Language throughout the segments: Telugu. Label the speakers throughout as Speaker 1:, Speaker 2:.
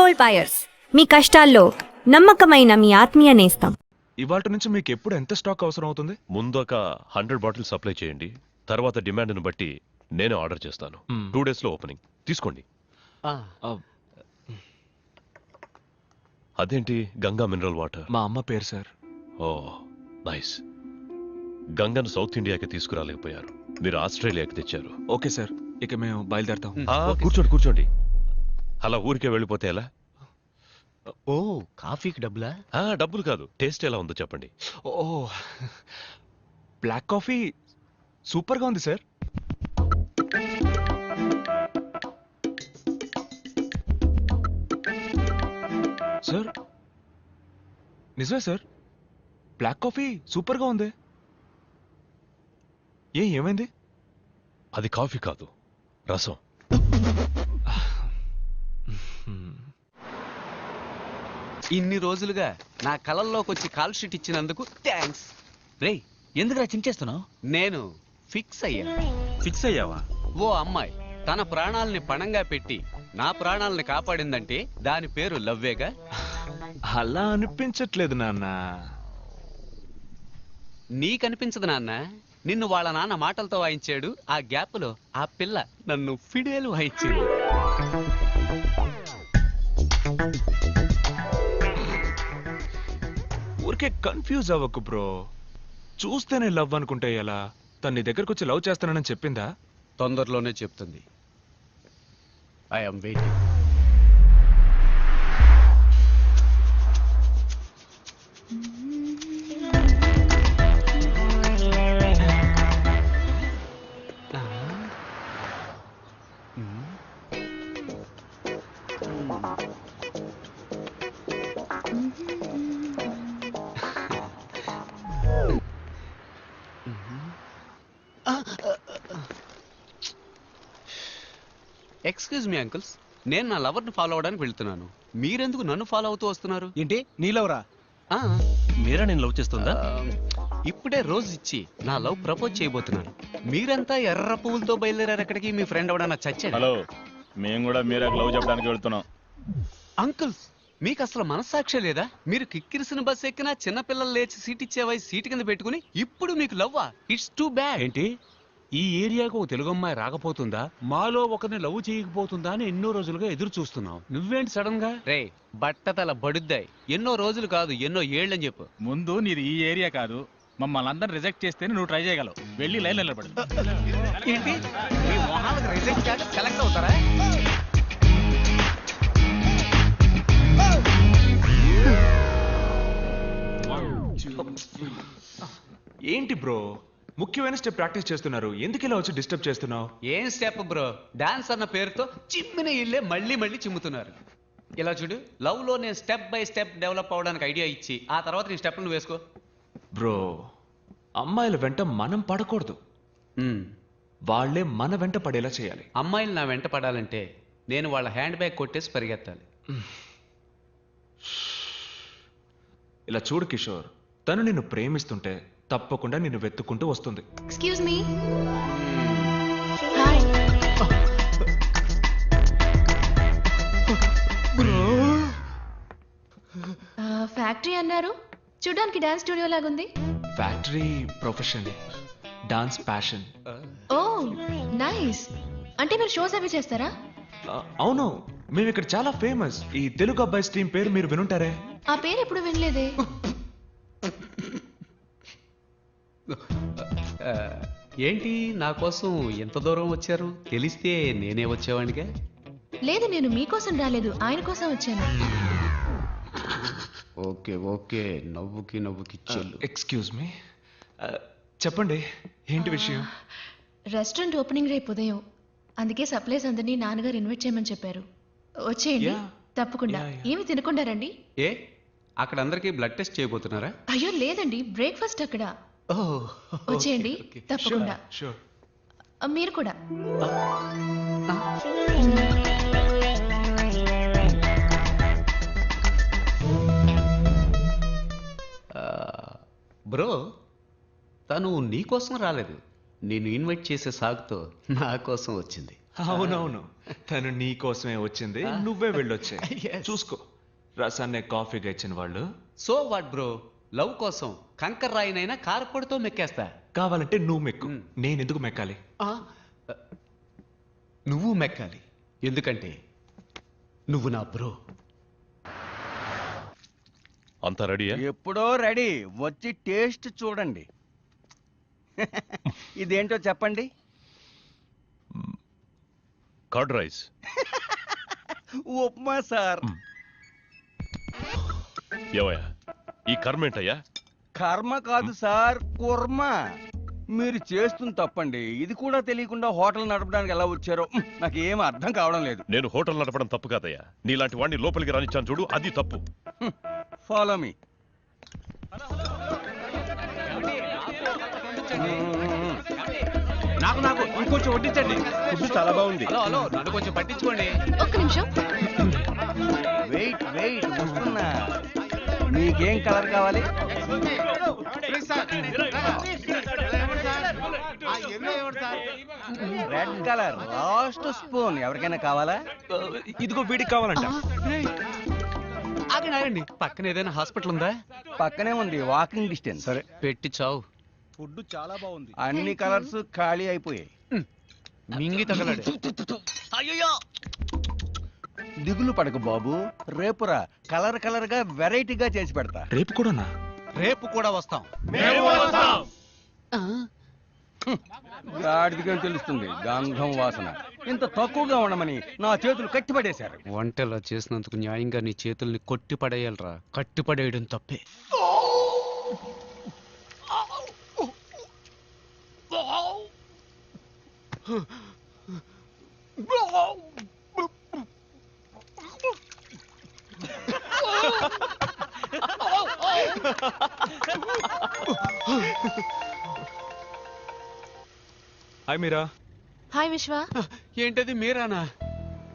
Speaker 1: గోల్డ్ బయర్స్, మీ కష్టాల్లో నమ్మకమైన మీ ఆత్మీయ నేస్తం.
Speaker 2: ఇవాళ నుంచి మీకు ఎప్పుడు ఎంత స్టాక్ అవసరం అవుతుంది?
Speaker 3: ముందు ఒక 100 బాటిల్స్ సప్లై చేయండి. తర్వాత డిమాండ్ను బట్టి నేను ఆర్డర్ చేస్తాను. 2 days లో ఓపెనింగ్. తీసుకోండి. అదేంటి గంగా మినరల్ వాటర్?
Speaker 2: మా అమ్మ పేరు సార్.
Speaker 3: ఓ నైస్. గంగను సౌత్ ఇండియాకి తీసుకురాలేకపోయారు, మీరు ఆస్ట్రేలియాకి తెచ్చారు.
Speaker 2: ఓకే సార్, ఇక మేము బయలుదేరతాం.
Speaker 3: కూర్చోండి కూర్చోండి. అలా ఊరికే వెళ్ళిపోతే ఎలా?
Speaker 4: ఓ కాఫీకి డబ్బులా?
Speaker 3: డబ్బులు కాదు, టేస్ట్ ఎలా ఉందో చెప్పండి.
Speaker 2: ఓ బ్లాక్ కాఫీ సూపర్గా ఉంది సార్. సార్ నిజమే సార్, బ్లాక్ కాఫీ సూపర్గా ఉంది. ఏమైంది?
Speaker 3: అది కాఫీ కాదు, రసం.
Speaker 4: ఇన్ని రోజులుగా నా కళల్లోకి వచ్చి కాల్ షీట్ ఇచ్చినందుకు థ్యాంక్స్.
Speaker 5: రేయ్, ఎందుకురా చించేస్తున్నావు?
Speaker 4: నేను ఫిక్స్ అయ్యా.
Speaker 5: ఫిక్స్ అయ్యావా?
Speaker 4: ఓ అమ్మాయి తన ప్రాణాలని పణంగా పెట్టి నా ప్రాణాలని కాపాడిందంటే దాని పేరు లవ్వేగా.
Speaker 2: అలా అనిపించట్లేదు నాన్న.
Speaker 4: నీకనిపించదు నాన్న, నిన్ను వాళ్ళ నాన్న మాటలతో వాయించాడు. ఆ గ్యాప్ లో ఆ పిల్ల నన్ను ఫిడేలు వాయించింది.
Speaker 2: ఊరికే కన్ఫ్యూజ్ అవ్వకు బ్రో. చూస్తేనే లవ్ అనుకుంటే ఎలా? తన నీ దగ్గరకు వచ్చి లవ్ చేస్తానని చెప్పిందా?
Speaker 4: తొందరలోనే చెప్తుంది. I'm waiting. Excuse me uncles, నేను నా లవర్ని ఫాలో అవడానికి వెళ్తున్నాను. మీరెందుకు నన్ను ఫాలో అవుతూ వస్తున్నారు?
Speaker 5: ఏంటి నీ లవరా?
Speaker 4: ఆ,
Speaker 3: మీరా నేను లవ్ చేస్తుందా?
Speaker 4: ఇప్పుడే రోజు ఇచ్చి నా లవ్ ప్రపోజ్ చేయబోతున్నాను. మీరంతా ఎర్ర పువ్వులతో బయలుదేరారు ఎక్కడికి? మీ ఫ్రెండ్ ఎవడన్నా చచ్చాడు?
Speaker 6: హలో, మేము కూడా మీరే లవ్ చెప్పడానికి వెళ్తున్నాం.
Speaker 4: అంకుల్స్, మీకు అసలు మనస్సాక్షి లేదా? మీరు కిక్కిరిసిన బస్ ఎక్కినా చిన్నపిల్లలు లేచి సీట్ ఇచ్చే వయసు సీట్ కింద పెట్టుకుని ఇప్పుడు మీకు లవ్వా? It's too bad.
Speaker 7: ఏంటి ఈ ఏరియాకు ఒక తెలుగు అమ్మాయి రాకపోతుందా, మాలో ఒకరిని లవ్ చేయకపోతుందా అని ఎన్నో రోజులుగా ఎదురు చూస్తున్నావు. నువ్వేంటి సడన్ గా?
Speaker 4: రే బట్టతల బడుద్దాయి. ఎన్నో రోజులు కాదు, ఎన్నో ఏళ్ళని చెప్పు.
Speaker 6: ముందు నీది ఈ ఏరియా కాదు, మమ్మల్ని అందరిని రిజెక్ట్ చేస్తేనే నువ్వు ట్రై చేయగలవు. వెళ్ళి లైన్ నిలబడు.
Speaker 4: ఏంటి మీ మొహాలకు రిజెక్ట్ కాక సెలెక్ట్ అవుతారా?
Speaker 2: ఏంటి బ్రో, ముఖ్యమైన స్టెప్ ప్రాక్టీస్ చేస్తున్నారు, ఎందుకు ఇలా వచ్చి డిస్టర్బ్ చేస్తున్నావు?
Speaker 4: ఏం స్టెప్ బ్రో, డాన్స్ అన్న పేరుతో చిమ్మిన ఇల్లే మళ్ళీ మళ్ళీ చిమ్ముతున్నారు. ఇలా చూడు, లవ్ లో నేను స్టెప్ బై స్టెప్ డెవలప్ అవడానికి ఐడియా ఇచ్చి ఆ తర్వాత నీ స్టెప్ నువ్వు వేసుకో.
Speaker 2: బ్రో, అమ్మాయిల వెంట మనం పడకూడదు, వాళ్ళే మన వెంట పడేలా చేయాలి.
Speaker 4: అమ్మాయిలు నా వెంట పడాలంటే నేను వాళ్ళ హ్యాండ్ బ్యాగ్ కొట్టేసి పరిగెత్తాలి.
Speaker 2: ఇలా చూడు కిషోర్, తను నిన్ను ప్రేమిస్తుంటే తప్పకుండా నిన్ను వెతుక్కుంటూ వస్తుంది.
Speaker 8: Excuse me. హాయ్. ఫ్యాక్టరీ అన్నారు, చూడడానికి డాన్స్ స్టూడియో లాగుంది.
Speaker 2: Factory profession, dance passion.
Speaker 8: Oh nice. అంటే మీరు షోస్ అవి చేస్తారా?
Speaker 2: అవును, మేము ఇక్కడ చాలా ఫేమస్. ఈ తెలుగు అబ్బాయి స్ట్రీమ్ పేరు మీరు వినుంటారే?
Speaker 8: ఆ పేరు ఎప్పుడు వినలేదే.
Speaker 4: ఏంటి నా కోసం ఎంత దూరం వచ్చారు? తెలిస్తే నేనే వచ్చేవాడిగా.
Speaker 8: లేదు, నేను మీకోసం రాలేదు, ఆయన కోసం వచ్చాను.
Speaker 4: ఓకే ఓకే, నవ్వుకి నవ్వుకి చెల్లు.
Speaker 2: ఎక్స్క్యూజ్ మీ, చెప్పండి ఏంటి విషయం?
Speaker 8: రెస్టారెంట్ ఓపెనింగ్ రేపు ఉదయం, అందుకే సప్లైస్ అందరినీ నాన్నగారు ఇన్వైట్ చేయమని చెప్పారు. వచ్చేయండి. తప్పకుండా. ఏమి తినకుండా రండి.
Speaker 4: ఏ అక్కడ అందరికీ బ్లడ్ టెస్ట్ చేయబోతున్నారా?
Speaker 8: అయ్యో లేదండి, బ్రేక్ఫాస్ట్ అక్కడ. వచ్చేయండి తప్పకుండా. మీరు కూడా.
Speaker 4: బ్రో, తను నీ కోసం రాలేదు, నేను ఇన్వైట్ చేసే సాగుతో నా కోసం వచ్చింది.
Speaker 2: అవునవును, తను నీ కోసమే వచ్చింది, నువ్వే వెళ్ళొచ్చే.
Speaker 4: Yes.
Speaker 2: చూసుకో, రసాన్నే కాఫీగా ఇచ్చిన వాళ్ళు.
Speaker 4: సో వాట్ బ్రో, లవ్ కోసం కంకర్ రాయినైనా కారపొడితో మెక్కేస్తా.
Speaker 2: కావాలంటే నువ్వు మెక్కు, నేను ఎందుకు మెక్కాలి?
Speaker 4: ఆ, నువ్వు మెక్కాలి, ఎందుకంటే నువ్వు నా బ్రో.
Speaker 3: అంతా రెడీయా?
Speaker 9: ఎప్పుడో రెడీ, వచ్చి టేస్ట్ చూడండి. ఇదేంటో చెప్పండి.
Speaker 3: Curd rice.
Speaker 9: ఉప్మా సార్.
Speaker 3: ఏవయ్యా, ఈ కర్మ ఏంటయ్యా?
Speaker 9: కర్మ కాదు సార్, కుర్మ. మీరు చేస్తుంది తప్పండి. ఇది కూడా తెలియకుండా హోటల్ నడపడానికి ఎలా వచ్చారో నాకు ఏం అర్థం కావడం లేదు.
Speaker 3: నేను హోటల్ నడపడం తప్పు కాదయ్యా, నీలాంటి వాడిని లోపలికి రానిచ్చాను చూడు, అది తప్పు.
Speaker 9: Follow me.
Speaker 7: నాకు నాకు ఇంకొంచెం వడ్డించండి. ఫుడ్ చాలా బాగుంది.
Speaker 4: హలో హలో, నన్ను కొంచెం పట్టించుకోండి.
Speaker 8: ఒక్క నిమిషం.
Speaker 9: వెయిట్ వెయిట్, వస్తున్నా. మీకేం కలర్ కావాలి? Red colour, last spoon. ఎవరికైనా కావాలా?
Speaker 2: ఇదిగో వీడికి కావాలంట.
Speaker 4: ఆగండి ఆగండి, పక్కన ఏదైనా హాస్పిటల్ ఉందా?
Speaker 9: పక్కనే ఉంది, వాకింగ్ డిస్టెన్స్.
Speaker 4: సరే పెట్టి చావు.
Speaker 6: ఫుడ్ చాలా బాగుంది.
Speaker 9: అన్ని కలర్స్ ఖాళీ అయిపోయాయి.
Speaker 4: మింగి తగలడు.
Speaker 9: దిగులు పడకు బాబు, రేపురా కలర్ కలర్ గా వెరైటీగా చేసి పెడతా.
Speaker 2: రేపు కూడానా?
Speaker 5: రేపు కూడా వస్తాం.
Speaker 9: గాడిదిగా తెలుస్తుంది గంధం వాసన. ఇంత తక్కువగా ఉండమని నా చేతులు కట్టిపడేశారు.
Speaker 4: వంటలా చేసినందుకు న్యాయంగా నీ చేతుల్ని కొట్టి పడేయాలరా, కట్టి పడేయడం తప్పే.
Speaker 2: హాయ్ మీరా.
Speaker 8: హాయ్ విశ్వ.
Speaker 4: ఏంటది మీరానా?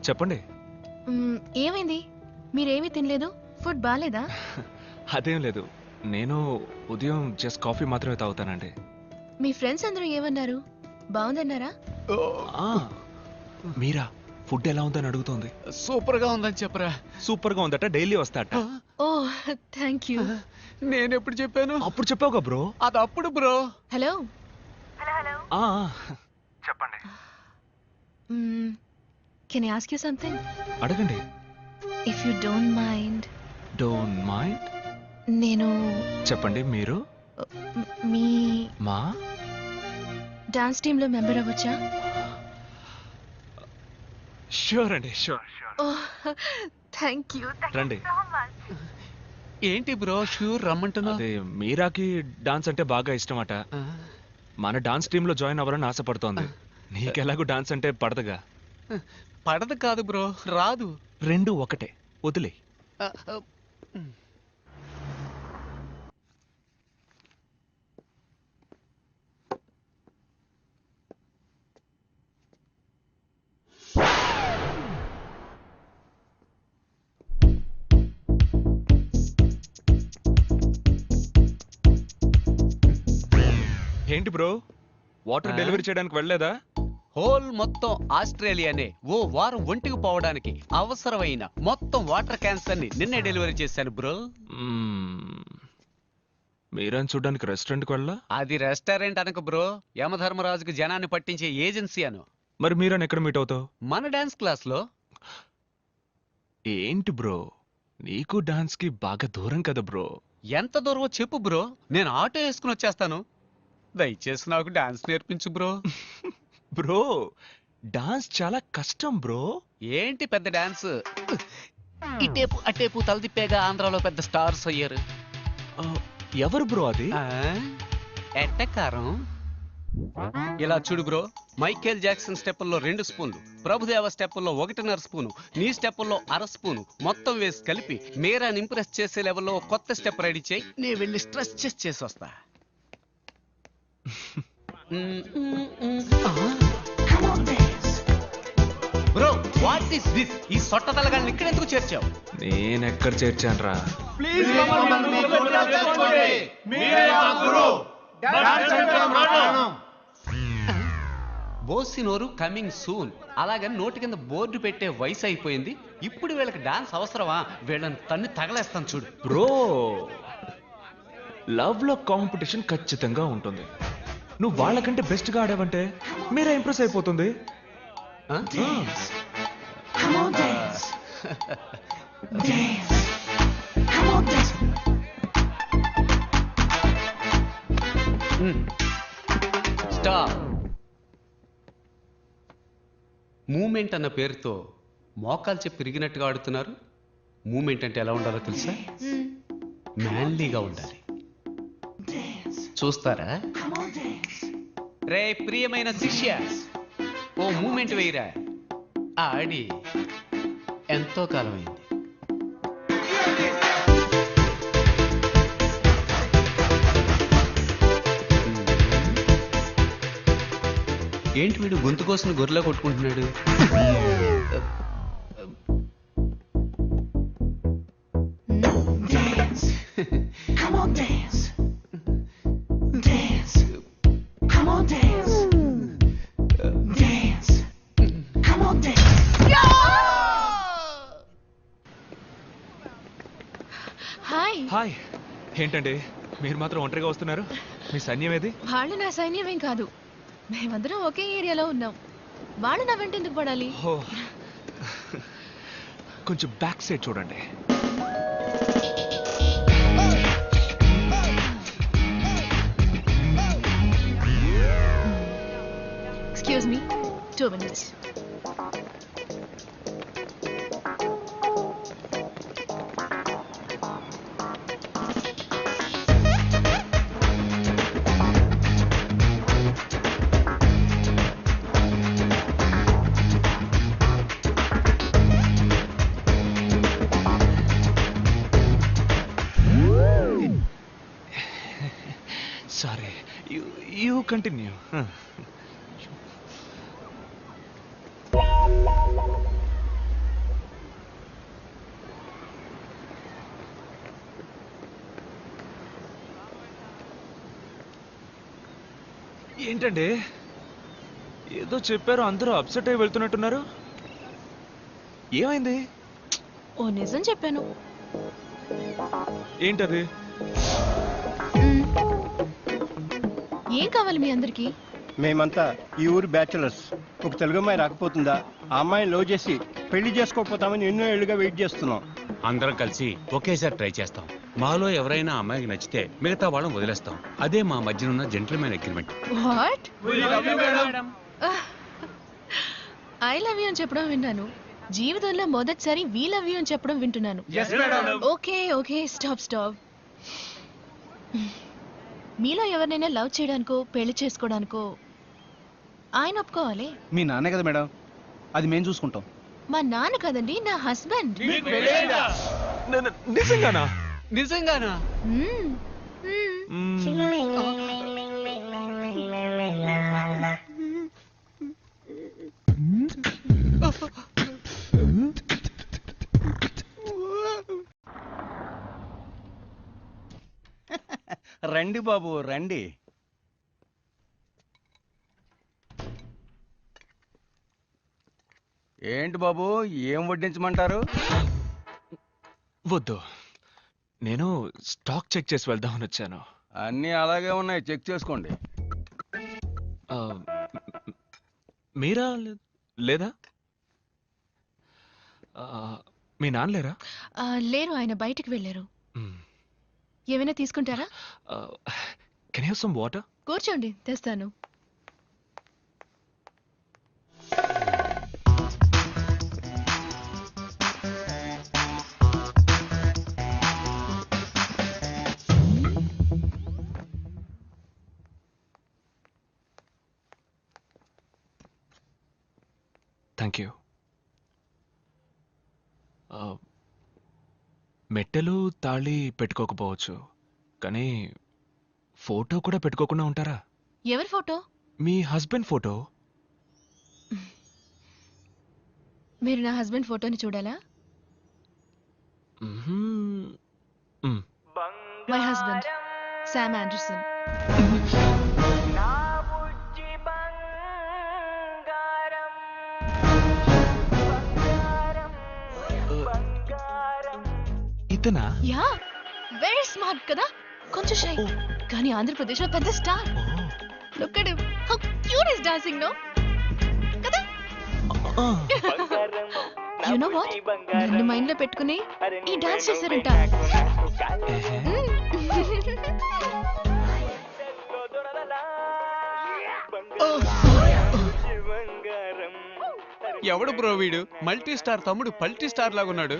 Speaker 2: చెప్పండి.
Speaker 8: ఏమైంది? మీరేమీ తినలేదు? ఫుడ్ బాగాలేదా?
Speaker 2: అదేం లేదు, నేను ఉదయం జస్ట్ కాఫీ మాత్రమే తాగుతానండి.
Speaker 8: మీ ఫ్రెండ్స్ అందరూ ఏమన్నారు? బాగుందన్నారా?
Speaker 2: ఆ, మీరా ఫుడ్ ఎలా ఉందని అడుగుతోంది.
Speaker 4: సూపర్ గా ఉందని చెప్పరా.
Speaker 2: సూపర్ గా ఉందట, డైలీ వస్తాట.
Speaker 8: Oh thank you.
Speaker 4: నేను ఎప్పుడు చెప్పాను?
Speaker 2: అప్పుడు చెప్పావుగా బ్రో.
Speaker 4: అది అప్పుడు బ్రో.
Speaker 8: హలో.
Speaker 2: ఆ,
Speaker 8: చెప్పండి. Can I ask you something?
Speaker 2: అడగండి.
Speaker 8: If you don't mind.
Speaker 2: Don't mind.
Speaker 8: నేను
Speaker 2: చెప్పండి. మీరు
Speaker 8: మీ
Speaker 2: మా
Speaker 8: డాన్స్ టీమ్ లో మెంబర్ అవ్వచ్చా?
Speaker 2: షూర్ అండి, షూర్.
Speaker 8: Oh thank you.
Speaker 2: రండి.
Speaker 4: ఏంటి బ్రో షూర్ రమ్మంటున్నా?
Speaker 2: అదే మీరాకి డాన్స్ అంటే బాగా ఇష్టమట. మన డాన్స్ టీమ్ లో జాయిన్ అవ్వాలని ఆశపడుతోంది. నీకెలాగో డాన్స్ అంటే పడదుగా.
Speaker 4: పడదు కాదు బ్రో, రాదు.
Speaker 2: రెండు ఒకటే, వదిలే. ఏంటి బ్రో, వాటర్ డెలివరీ చేయడానికి వెళ్ళలేదా?
Speaker 4: హోల్ మొత్తం ఆస్ట్రేలియానే ఓ వారం ఒంటికి పోవడానికి అవసరమైన మొత్తం వాటర్ క్యాన్స్ ని నిన్నే డెలివరీ చేశాను బ్రో.
Speaker 2: మీరని చూడడానికి రెస్టారెంట్కి వెళ్ళా?
Speaker 4: అది రెస్టారెంట్ అనక బ్రో, యమధర్మరాజుకు జనాన్ని పట్టించే ఏజెన్సీ అను.
Speaker 2: మరి మీరని ఎక్కడ మీట్ అవుతావు?
Speaker 4: మన డాన్స్ క్లాస్ లో.
Speaker 2: ఏంటి బ్రో, నీకు డాన్స్ కి బాగా దూరం కదా బ్రో.
Speaker 4: ఎంత దూరమో చెప్పు బ్రో, నేను ఆటో వేసుకుని వచ్చేస్తాను. దయచేసి నాకు డాన్స్ నేర్పించు బ్రో.
Speaker 2: బ్రో, డాన్స్ చాలా కష్టం బ్రో.
Speaker 4: ఏంటి పెద్ద డాన్స్, ఇటేపు అటేపు తలదిప్పేగా ఆంధ్రాలో పెద్ద స్టార్స్ అయ్యారు.
Speaker 2: ఎవరు బ్రో అది?
Speaker 4: ఎట్టకారం. ఇలా చూడు బ్రో, మైకేల్ జాక్సన్ స్టెప్పుల్లో 2 స్పూన్లు, ప్రభుదేవ స్టెప్పుల్లో 1.5 స్పూను, నీ స్టెప్పుల్లో 1/2 స్పూను మొత్తం వేసి కలిపి మీరాని ఇంప్రెస్ చేసే లెవెల్లో కొత్త స్టెప్ రెడీ చేయి. నేను వెళ్ళి స్ట్రెస్ చేసి వస్తా. Bro what is this? ఈ సొట్ట తలగాన్ని ఇక్కడ ఎందుకు చేర్చావు?
Speaker 2: నేనెక్కడ చేర్చాను రా?
Speaker 4: బోసినోరు కమింగ్ సూన్ అలాగని నోటి కింద బోర్డు పెట్టే వయసు అయిపోయింది. ఇప్పుడు వీళ్ళకి డాన్స్ అవసరమా? వీళ్ళని తన్ని తగలేస్తాను చూడు.
Speaker 2: బ్రో, లవ్ లో కాంపిటీషన్ ఖచ్చితంగా ఉంటుంది. నువ్వు వాళ్ళకంటే బెస్ట్ గా ఆడావంటే మీరే ఇంప్రెస్ అయిపోతుంది.
Speaker 4: ఆ? స్టాప్. మూమెంట్ అన్న పేరుతో మోకాలు చెప్పి తిరిగినట్టుగా ఆడుతున్నారు. మూమెంట్ అంటే ఎలా ఉండాలో తెలుసా? మ్యాన్లీగా ఉండాలి. చూస్తారా? రే ప్రియమైన శిష్య, ఓ మూమెంట్ వేయరా. ఆడి ఎంతో కాలం అయింది. ఏంటి వీడు గొంతు కోసం గొర్రెలా కొట్టుకుంటున్నాడు?
Speaker 8: హాయ్.
Speaker 2: హాయ్. ఏంటండి మీరు మాత్రం ఒంటరిగా వస్తున్నారు? మీ సైన్యం ఏది?
Speaker 8: వాళ్ళు నా సైన్యమేం కాదు, మేమందరం ఒకే ఏరియాలో ఉన్నాం. వాళ్ళు నా వెంట ఎందుకు పడాలి?
Speaker 2: ఓ, కొంచెం బ్యాక్ సైడ్ చూడండి.
Speaker 8: Excuse me, 2 minutes.
Speaker 2: Sorry, you continue. ఏంటండి ఏదో చెప్పారు, అందరూ అప్సెట్ అయి వెళ్తున్నట్టున్నారు. ఏమైంది?
Speaker 8: ఓ నిజం చెప్పాను.
Speaker 2: ఏంటది?
Speaker 8: ఏం కావాలి మీ అందరికి?
Speaker 10: మేమంతా ఈ ఊరు బ్యాచులర్స్. ఒక తెలుగు అమ్మాయి రాకపోతుందా? ఆ అమ్మాయిని లవ్ చేసి పెళ్లి చేసుకోకపోతామని ఎన్నో ఏళ్ళుగా వెయిట్ చేస్తున్నాం.
Speaker 7: అందరం కలిసి ఒకేసారి ట్రై చేస్తాం. మాలో ఎవరైనా అమ్మాయికి నచ్చితే మిగతా వాళ్ళని వదిలేస్తాం. అదే మా మధ్యనున్న gentlemen agreement.
Speaker 8: What? I love you అని చెప్పడం విన్నాను. జీవితంలో మొదటిసారి వీ లవ్ యూ అని చెప్పడం వింటున్నాను. Okay okay, stop. మీలో ఎవరినైనా లవ్ చేయడానికో పెళ్లి చేసుకోవడానికో ఆయన ఒప్పుకోవాలి.
Speaker 5: మీ నాన్నే కదా మేడం, అది మేము చూసుకుంటాం.
Speaker 8: మా నాన్న కదండి, నా హస్బెండ్.
Speaker 2: నిజంగానా?
Speaker 4: నిజంగానా?
Speaker 9: రండి బాబు రండి. ఏంటి బాబు, ఏం వడ్డించమంటారు?
Speaker 2: వద్దు, నేను స్టాక్ చెక్ చేసి వెళ్దామని వచ్చాను.
Speaker 9: అన్నీ అలాగే ఉన్నాయి, చెక్ చేసుకోండి.
Speaker 2: ఆ, మీరా లేదా? మీ నాన్న లేరా?
Speaker 8: లేరు, ఆయన బయటికి వెళ్ళారు. ఏమైనా తీసుకుంటారా?
Speaker 2: Can have some water?
Speaker 8: కూర్చోండి, తెస్తాను.
Speaker 2: Thank you. మెట్టెలు తాళి పెట్టుకోకపోవచ్చు, కానీ ఫోటో కూడా పెట్టుకోకుండా ఉంటారా?
Speaker 8: ఎవరి ఫోటో?
Speaker 2: మీ హస్బెండ్ ఫోటో.
Speaker 8: మీరు నా హస్బెండ్ ఫోటోని చూడాలా? My husband Sam Anderson.
Speaker 2: అంతేనా?
Speaker 8: యా వెరీ స్మార్ట్ కదా, కొంచెం షై కానీ ఆంధ్రప్రదేశ్ లో పెద్ద star. Look at him, how cute is dancing no కదా. యు నో వాట్, నన్ను మైండ్ లో పెట్టుకుని ఈ డాన్స్ చేశారంట.
Speaker 4: ఎవడు బ్రో వీడు? మల్టీ స్టార్ తమ్ముడు పల్టీ స్టార్ లాగా ఉన్నాడు.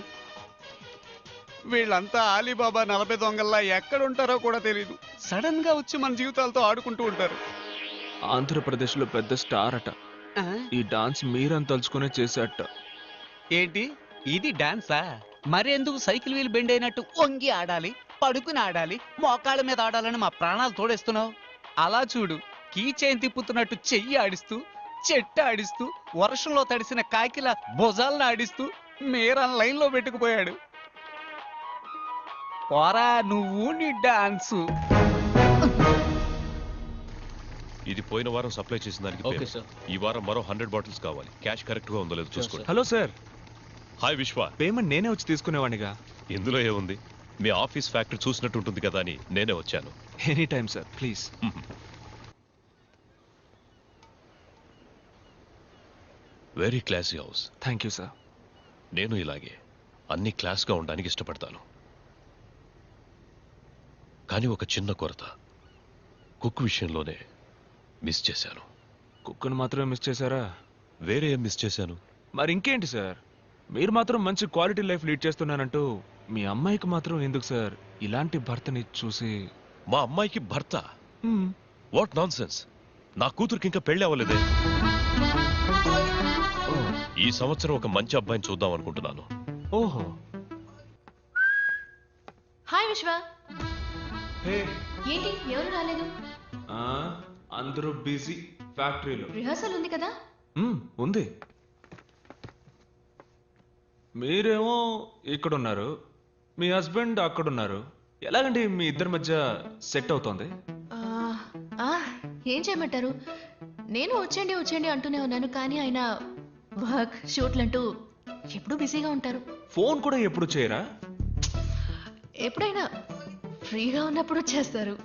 Speaker 4: వీళ్ళంతా ఆలీబాబా 40 దొంగల్లా ఎక్కడ ఉంటారో కూడా తెలియదు. సడన్ గా వచ్చి మన జీవితాలతో ఆడుకుంటూ ఉంటారు.
Speaker 2: ఆంధ్రప్రదేశ్లో పెద్ద స్టార్ అట. ఈ డాన్స్ మీరని తలుచుకునే చేసేట.
Speaker 4: ఏంటి ఇది డాన్సా? మరెందుకు సైకిల్ వీల్ బెండ్ అయినట్టు వంగి ఆడాలి, పడుకుని ఆడాలి, మోకాళ్ళ మీద ఆడాలని మా ప్రాణాలు తోడేస్తున్నావు? అలా చూడు, కీ చైన్ తిప్పుతున్నట్టు చెయ్యి ఆడిస్తూ, చెట్టు ఆడిస్తూ, వర్షంలో తడిసిన కాకిల భుజాలను ఆడిస్తూ మీరన్ లైన్ లో పెట్టుకుపోయాడు. పోరా నువ్వు నీ డాన్సు.
Speaker 3: ఇది పోయిన వారం సప్లై చేసిన దానికి
Speaker 7: ఓకే
Speaker 3: పేరు.
Speaker 7: సార్.
Speaker 3: ఈ వారం మరో 100 బాటిల్స్ కావాలి. క్యాష్ కరెక్ట్ గా ఉందో లేదో చూసుకోండి.
Speaker 2: హలో సార్,
Speaker 3: హాయ్ విశ్వ.
Speaker 2: పేమెంట్ నేనే వచ్చి తీసుకునేవాడిగా.
Speaker 3: ఇందులో ఏముంది, మీ ఆఫీస్ ఫ్యాక్టరీ చూసినట్టు ఉంటుంది కదా అని నేనే వచ్చాను.
Speaker 2: Any time sir, please.
Speaker 3: Very classy house.
Speaker 2: Thank you sir.
Speaker 3: నేను ఇలాగే అన్ని క్లాస్గా ఉండడానికి ఇష్టపడతాను. కానీ ఒక చిన్న కొరత, కుక్ విషయంలోనే మిస్ చేశాను.
Speaker 2: కుక్కను మాత్రమే మిస్ చేశారా?
Speaker 3: వేరే ఏం మిస్ చేశాను?
Speaker 2: మరి ఇంకేంటి సార్, మీరు మాత్రం మంచి క్వాలిటీ లైఫ్ లీడ్ చేస్తున్నానంటూ మీ అమ్మాయికి మాత్రం ఎందుకు సార్ ఇలాంటి భర్తని చూసి?
Speaker 3: మా అమ్మాయికి భర్త? What non sense. నా కూతురికి ఇంకా పెళ్లి అవ్వలేదే. ఈ సంవత్సరం ఒక మంచి అబ్బాయిని చూద్దాం అనుకుంటున్నాను.
Speaker 2: ఓహో.
Speaker 8: హాయ్ విశ్వ. ఏంటి ఎవరు రాలేదు?
Speaker 2: అందరూ బిజీ ఫ్యాక్టరీలో.
Speaker 8: రిహార్సల్ ఉంది కదా.
Speaker 2: ఉంది. మీరేమో ఇక్కడున్నారు, మీ హస్బెండ్ అక్కడున్నారు. ఎలాగండి మీ ఇద్దరి మధ్య సెట్ అవుతోంది?
Speaker 8: ఏం చేయమంటారు, నేను వచ్చేయండి అంటూనే ఉన్నాను, కానీ ఆయన వర్క్ షూట్లు అంటూ ఎప్పుడు బిజీగా ఉంటారు.
Speaker 2: ఫోన్ కూడా ఎప్పుడు చేయరా?
Speaker 8: ఎప్పుడైనా ఫ్రీగా ఉన్నప్పుడు చేస్తారు,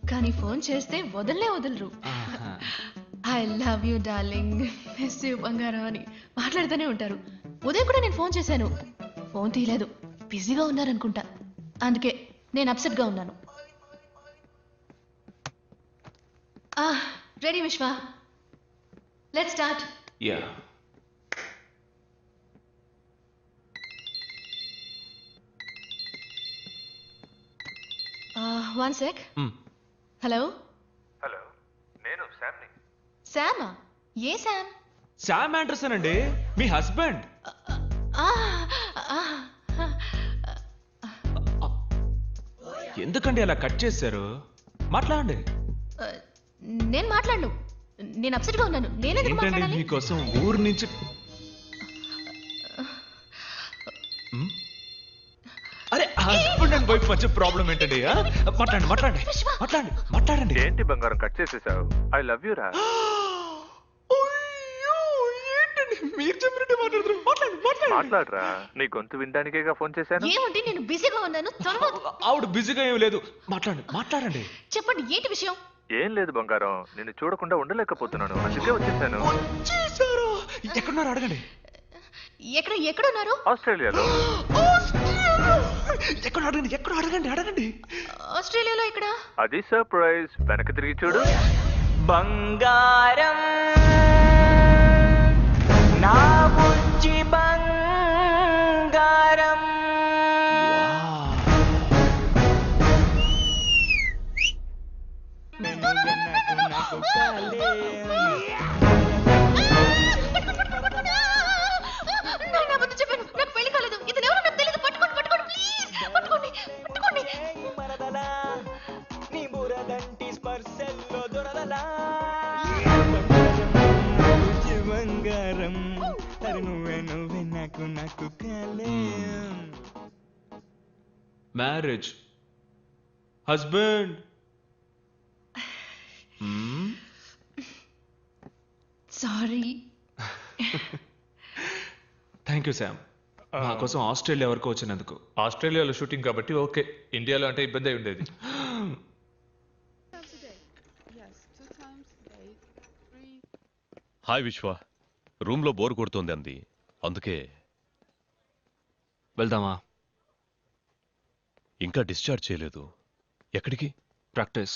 Speaker 8: కానీ ఫోన్ చేస్తే వదలరు. I love you darling, miss you బంగారం అని మాట్లాడుతూనే ఉంటారు. ఉదయం కూడా నేను ఫోన్ చేశాను, ఫోన్ తీయలేదు, బిజీగా ఉన్నారనుకుంటా. అందుకే నేను అప్సెట్ గా ఉన్నాను. రెడీ విశ్వ, let's start.
Speaker 2: Yeah.
Speaker 8: One sec. Hello.
Speaker 2: Hello, నేను శామ్ని.
Speaker 8: శామా? ఏ శామ్?
Speaker 2: శామ్ ఆండర్సన్ అండి, మీ హస్బెండ్. ఎందుకండి అలా కట్ చేశారు? మాట్లాడండి.
Speaker 8: నేను మాట్లాడను, నేను అప్సెట్ గా ఉన్నాను. నేనెందుకు
Speaker 2: ఏంటండి
Speaker 8: మాట్లాడాలి?
Speaker 2: మీకోసం ఊరు నుంచి అరే, హస్బెండ్ అండ్ వైఫ్ మధ్య ప్రాబ్లం ఏంటండి? మాట్లాడండి.
Speaker 11: ఏంటి బంగారం కట్ చేసేసావు? ఐ లవ్ యూ రా.
Speaker 2: మీరు చెప్పినట్టే
Speaker 11: మాట్లాడరా, నీ గొంతు వినడానికేగా ఫోన్ చేశాను.
Speaker 8: ఏమండి, నేను బిజీగా ఉన్నాను.
Speaker 2: ఆవిడ బిజీగా ఏం లేదు, మాట్లాడండి.
Speaker 8: చెప్పండి, ఏంటి విషయం?
Speaker 11: ఏం లేదు బంగారం, నిన్ను చూడకుండా ఉండలేకపోతున్నాను, అందుకే వచ్చేసాను.
Speaker 2: ఎక్కడున్నారు అడగండి.
Speaker 8: ఎక్కడున్నారు?
Speaker 11: ఆస్ట్రేలియాలో.
Speaker 2: ఎక్కడ అడగండి.
Speaker 8: ఆస్ట్రేలియాలో ఎక్కడ?
Speaker 11: అది సర్ప్రైజ్, వెనక్కి తిరిగి చూడు.
Speaker 12: బంగారం నా బుజ్జి బంగారం.
Speaker 8: చెప్పాను, నాకు పెళ్లి కాలేదు. ఇది ఎవరో నాకు తెలియదు. పట్టుకోండి ప్లీజ్, పట్టుకోండి.
Speaker 12: నీ బురదంటి స్పర్శల్లో దొరదలా. బంగారం నువ్వే నాకు కాలే.
Speaker 2: Marriage, husband.
Speaker 8: Sorry.
Speaker 2: Thank you Sam. మా కోసం ఆస్ట్రేలియా వరకు వచ్చినందుకు.
Speaker 13: ఆస్ట్రేలియాలో షూటింగ్ కాబట్టి ఓకే, ఇండియాలో అంటే ఇబ్బంది అయి ఉండేది.
Speaker 3: హాయ్ విశ్వ, రూమ్లో బోర్ కొడుతోంది అంది, అందుకే.
Speaker 2: వెళ్దామా?
Speaker 3: ఇంకా డిశ్చార్జ్ చేయలేదు. ఎక్కడికి?
Speaker 2: ప్రాక్టీస్.